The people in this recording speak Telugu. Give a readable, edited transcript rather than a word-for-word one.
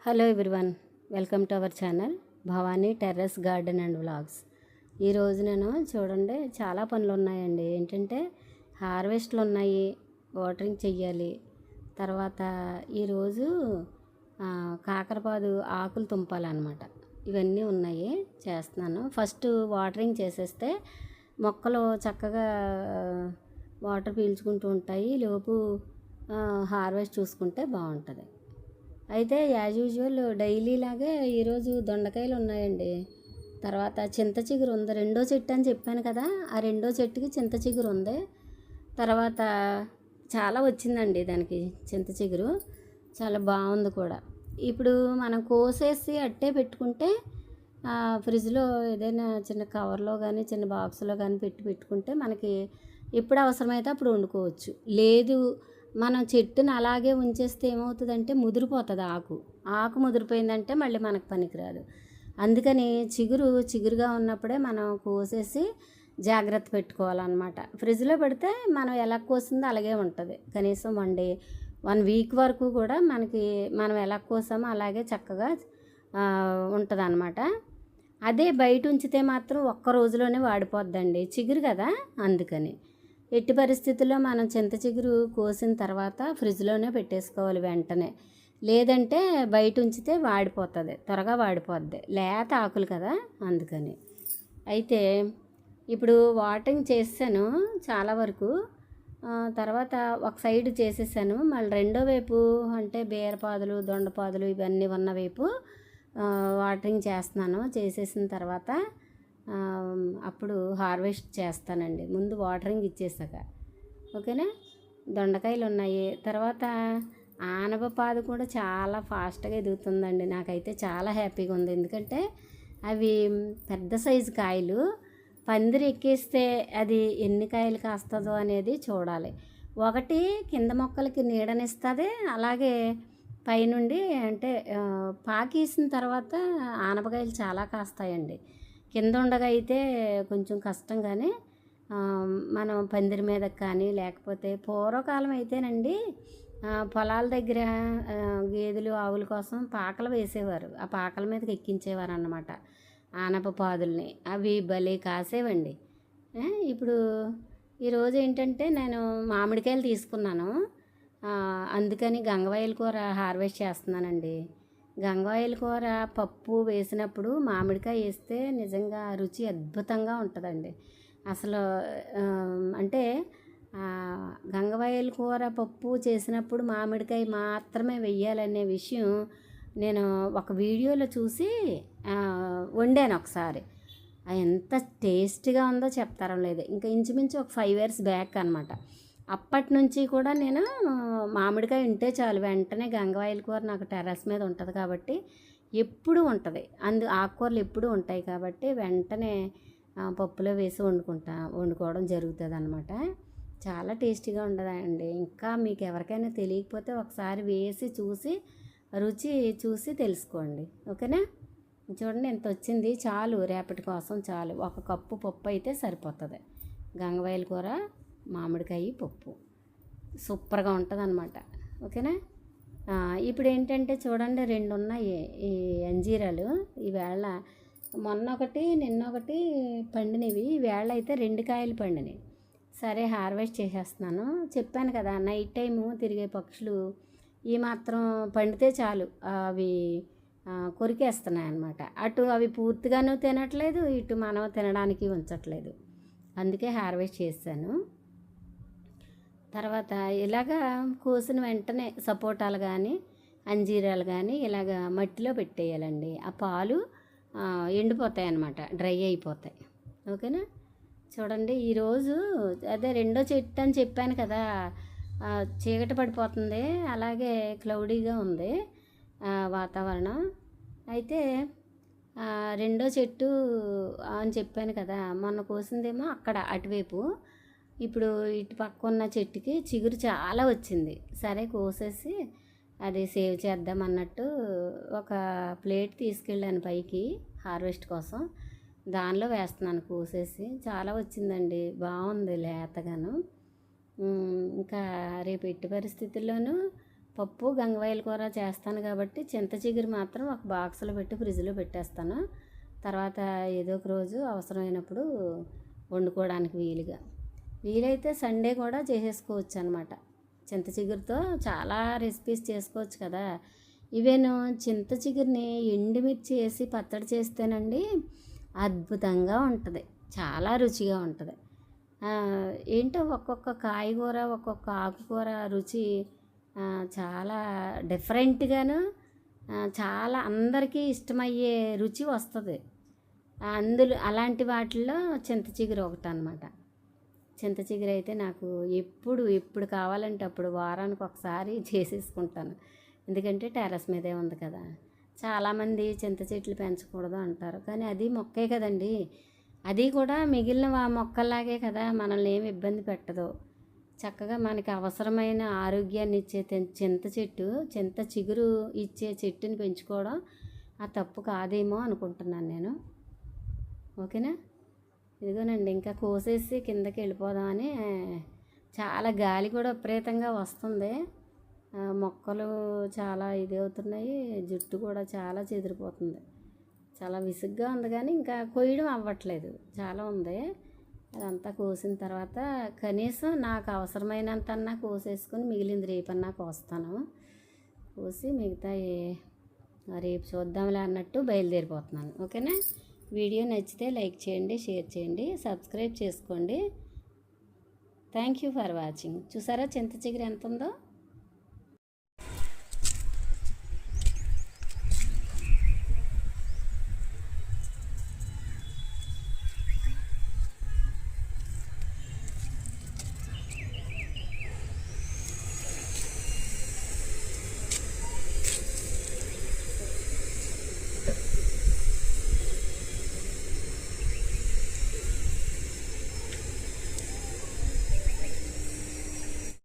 Hello everyone, welcome to our channel Bhavani terrace garden and vlogs. ఈరోజు నేను చూడండి చాలా పనులు ఉన్నాయండి. ఏంటంటే హార్వెస్ట్లు ఉన్నాయి, వాటరింగ్ చెయ్యాలి. తర్వాత ఈరోజు కాకరపాదు ఆకులు తుంపాలన్నమాట. ఇవన్నీ ఉన్నాయి, చేస్తున్నాను. ఫస్ట్ వాటరింగ్ చేసేస్తే మొక్కలు చక్కగా వాటర్ పీల్చుకుంటూ ఉంటాయి. లోపు హార్వెస్ట్ చూసుకుంటే బాగుంటుంది. అయితే యాజ్ యూజువల్ డైలీ లాగే ఈరోజు దొండకాయలు ఉన్నాయండి. తర్వాత చింత చిగురు ఉంది, రెండో చెట్టు అని చెప్పాను కదా, ఆ రెండో చెట్టుకి చింత చిగురు ఉంది. తర్వాత చాలా వచ్చిందండి దానికి చింత చిగురు, చాలా బాగుంది కూడా. ఇప్పుడు మనం కోసేసి అట్టే పెట్టుకుంటే ఫ్రిడ్జ్లో ఏదైనా చిన్న కవర్లో కానీ చిన్న బాక్స్లో కానీ పెట్టుకుంటే మనకి ఎప్పుడు అవసరమైతే అప్పుడు వండుకోవచ్చు. లేదు మనం చెట్టుని అలాగే ఉంచేస్తే ఏమవుతుందంటే ముదిరిపోతుంది. ఆకు ముదిరిపోయిందంటే మళ్ళీ మనకు పనికిరాదు. అందుకని చిగురుగా ఉన్నప్పుడే మనం కోసేసి జాగ్రత్త పెట్టుకోవాలన్నమాట. ఫ్రిడ్జ్లో పెడితే మనం ఎలా కోసిందో అలాగే ఉంటుంది. కనీసం 1 వీక్ వరకు కూడా మనం ఎలా కోసామో అలాగే చక్కగా ఉంటుంది అన్నమాట. అదే బయట ఉంచితే మాత్రం ఒక్క రోజులోనే వాడిపోద్దండి, చిగురు కదా. అందుకని ఎట్టి పరిస్థితుల్లో మనం చింత చిగురు కోసిన తర్వాత ఫ్రిడ్జ్లోనే పెట్టేసుకోవాలి వెంటనే. లేదంటే బయట ఉంచితే వాడిపోతుంది, త్వరగా వాడిపోద్ది, లేత ఆకులు కదా. అందుకని అయితే ఇప్పుడు వాటరింగ్ చేసాను చాలా వరకు. తర్వాత ఒక సైడ్ చేసేసాను, మళ్ళీ రెండో వైపు అంటే బీరపాదులు దొండపాదులు ఇవన్నీ ఉన్న వైపు వాటరింగ్ చేస్తున్నాను. చేసేసిన తర్వాత అప్పుడు హార్వెస్ట్ చేస్తానండి, ముందు వాటరింగ్ ఇచ్చేసాక. ఓకేనా. దొండకాయలు ఉన్నాయి. తర్వాత ఆనపపాదు కూడా చాలా ఫాస్ట్గా ఎదుగుతుందండి. నాకైతే చాలా హ్యాపీగా ఉంది, ఎందుకంటే అవి పెద్ద సైజు కాయలు. పందిరి ఎక్కేస్తే అది ఎన్ని కాయలు కాస్తుందో అనేది చూడాలి. ఒకటి కింద మొక్కలకి నీడనిస్తుంది, అలాగే పైనుండి అంటే పాకేసిన తర్వాత ఆనపకాయలు చాలా కాస్తాయండి. కింద ఉండగా అయితే కొంచెం కష్టం, కానీ మనం పందిరి మీద కానీ లేకపోతే పూర్వకాలం అయితేనండి పొలాల దగ్గర గేదెలు ఆవుల కోసం పాకలు వేసేవారు. ఆ పాకల మీదకి ఎక్కించేవారు అన్నమాట ఆనప పాదుల్ని. అవి భలే కాసేవండి. ఇప్పుడు ఈరోజు ఏంటంటే నేను మామిడికాయలు తీసుకున్నాను, అందుకని గంగవాయల కూర హార్వెస్ట్ చేస్తున్నానండి. గంగవాయల కూర పప్పు వేసినప్పుడు మామిడికాయ వేస్తే నిజంగా రుచి అద్భుతంగా ఉంటుందండి. అసలు అంటే గంగవాయల కూర పప్పు చేసినప్పుడు మామిడికాయ మాత్రమే వెయ్యాలనే విషయం నేను ఒక వీడియోలో చూసి వండాను ఒకసారి. ఎంత టేస్ట్గా ఉందో చెప్తారం లేదు. ఇంకా ఇంచుమించు ఒక 5 years బ్యాక్ అనమాట. అప్పటి నుంచి కూడా నేను మామిడికాయ ఉంటే చాలు వెంటనే గంగవాయల కూర నాకు టెర్రస్ మీద ఉంటుంది కాబట్టి ఎప్పుడూ ఉంటుంది. ఆకుకూరలు ఎప్పుడూ ఉంటాయి కాబట్టి వెంటనే పప్పులో వేసి వండుకోవడం జరుగుతుంది అనమాట. చాలా టేస్టీగా ఉండదండి. ఇంకా మీకు ఎవరికైనా తెలియకపోతే ఒకసారి వేసి చూసి రుచి చూసి తెలుసుకోండి. ఓకేనా. చూడండి ఎంత వచ్చింది, చాలు రేపటి కోసం చాలు. 1 కప్పు పప్పు అయితే సరిపోతుంది. గంగవాయల కూర మామిడికాయ పప్పు సూపర్గా ఉంటుంది అనమాట. ఓకేనా. ఇప్పుడు ఏంటంటే చూడండి 2 ఉన్నాయి ఈ అంజీరాలు. ఈవేళ మొన్నొకటి నిన్నొకటి పండినవి, ఈవేళ అయితే 2 కాయలు పండినాయి. సరే హార్వెస్ట్ చేసేస్తున్నాను. చెప్పాను కదా నైట్ టైము తిరిగే పక్షులు ఈ మాత్రం పండితే చాలు అవి కొరికేస్తున్నాయి అన్నమాట. అటు అవి పూర్తిగాను తినట్లేదు, ఇటు మనం తినడానికి ఉంచట్లేదు. అందుకే హార్వెస్ట్ చేశాను. తర్వాత ఇలాగా కోసిన వెంటనే సపోటాలు కానీ అంజీరాలు కానీ ఇలాగ మట్టిలో పెట్టేయాలండి. ఆ పాలు ఎండిపోతాయి అన్నమాట, డ్రై అయిపోతాయి. ఓకేనా. చూడండి ఈరోజు అదే రెండో చెట్టు అని చెప్పాను కదా, చీకటి పడిపోతుంది, అలాగే క్లౌడీగా ఉంది వాతావరణం. అయితే రెండో చెట్టు అని చెప్పాను కదా, మొన్న కోసిందేమో అక్కడ అటువైపు. ఇప్పుడు ఇటు పక్క ఉన్న చెట్టుకి చిగురు చాలా వచ్చింది. సరే కోసేసి అది సేవ్ చేద్దాం అన్నట్టు ఒక ప్లేట్ తీసుకెళ్ళాను పైకి హార్వెస్ట్ కోసం. దానిలో వేస్తున్నాను కోసేసి. చాలా వచ్చిందండి, బాగుంది లేతగాను. ఇంకా రేపు ఎట్టి పరిస్థితుల్లోనూ పప్పు గంగవాయిల కూర చేస్తాను కాబట్టి చింత చిగురు మాత్రం ఒక బాక్స్లో పెట్టి ఫ్రిడ్జ్లో పెట్టేస్తాను. తర్వాత ఏదో ఒక రోజు అవసరమైనప్పుడు వండుకోవడానికి వీలైతే సండే కూడా చేసేసుకోవచ్చు అనమాట. చింత చిగురుతో చాలా రెసిపీస్ చేసుకోవచ్చు కదా. ఇవేను చింత చిగురిని ఎండుమిర్చి వేసి పచ్చడి చేస్తేనండి అద్భుతంగా ఉంటుంది, చాలా రుచిగా ఉంటుంది. ఏంటో ఒక్కొక్క కాయగూర ఒక్కొక్క ఆకుకూర రుచి చాలా డిఫరెంట్గాను, చాలా అందరికీ ఇష్టమయ్యే రుచి వస్తుంది. అందులో అలాంటి వాటిల్లో చింత చిగురు ఒకటి అనమాట. చింత చిగురు అయితే నాకు ఎప్పుడు కావాలంటే అప్పుడు వారానికి ఒకసారి చేసేసుకుంటాను. ఎందుకంటే టెర్రస్ మీదే ఉంది కదా. చాలామంది చింత చెట్లు పెంచకూడదు అంటారు, కానీ అది మొక్కే కదండి. అది కూడా మిగిలిన మొక్కల్లాగే కదా, మనల్ని ఏమి ఇబ్బంది పెట్టదు. చక్కగా మనకి అవసరమైన ఆరోగ్యాన్ని ఇచ్చే చింత చిగురు ఇచ్చే చెట్టుని పెంచుకోవడం ఆ తప్పు కాదేమో అనుకుంటున్నాను నేను. ఓకేనా. ఇదిగోనండి, ఇంకా కోసేసి కిందకి వెళ్ళిపోదామని. చాలా గాలి కూడా విపరీతంగా వస్తుంది, మొక్కలు చాలా ఇది అవుతున్నాయి, జుట్టు కూడా చాలా చెదిరిపోతుంది. చాలా విసుగ్గా ఉంది, కానీ ఇంకా కొయ్యడం అవ్వట్లేదు, చాలా ఉంది. అదంతా కోసిన తర్వాత కనీసం నాకు అవసరమైనంత కోసేసుకొని మిగిలింది రేపన్నా కోస్తాను. కోసి మిగతా రేపు చూద్దాంలే అన్నట్టు బయలుదేరిపోతున్నాను. ఓకేనా. వీడియో నచ్చితే లైక్ చేయండి, షేర్ చేయండి, సబ్స్క్రైబ్ చేసుకోండి. Thank you for watching. చూసారా చింత చిగురు ఎంత ఉందో.